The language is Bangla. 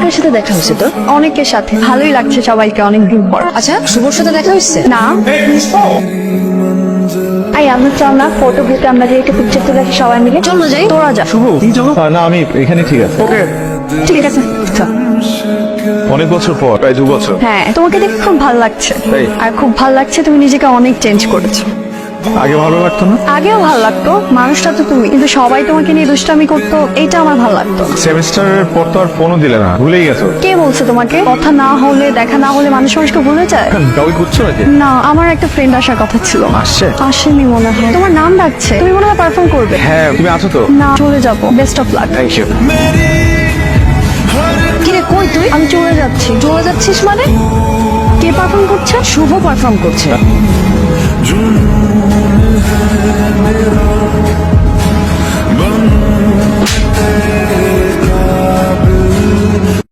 কার সাথে দেখা হয়েছে তোর? অনেকের সাথে ভালোই লাগছে সবাইকে অনেকদিন পর। আচ্ছা, শুভর সাথে দেখা হয়েছে? না এই আমরা চল না ফটো বুথে আমরা যে একটা পিকচার তুলে রাখি সবাই মিলে। চল না যাই। তোরা যা। শুভ তুমি চলো। না আমি এখানে ঠিক আছে। ওকে ঠিক আছে চল। অনেক বছর পর, প্রায় 2 বছর। হ্যাঁ তোমাকে দেখে খুব ভালো লাগছে। তাই? আর খুব ভালো লাগছে, তুমি নিজেকে অনেক চেঞ্জ করেছো। আগে ভালো লাগতো না? আগেও ভালো লাগতো, মানুষটা তো তুমি, কিন্তু সবাই তোমাকে নিয়ে দুষ্টামি করতো, এটা আমার ভালো লাগতো না। সেমিস্টারের পর তো আর ফোনও দিলে না, ভুলেই গেছো। কে বলছে তোমাকে? কথা না হলে দেখা না হলে মানুষ মানুষকে ভুলে যায়? কাউকে খুঁজছো নাকি? না, আমার একটা ফ্রেন্ড আসার কথা ছিল। আসছে? আসেনি মনে হয়। তোমার নাম ডাকছে, তুমি মনে হয় পারফর্ম করবে। হ্যাঁ, তুমি আছো তো? না, চলে যাবো। Best of luck. Thank you. কিরে কই তুই? আমি চলে যাচ্ছি। চলে যাচ্ছিস মানে? কে পারফর্ম করছে? শুভ পারফর্ম করছে।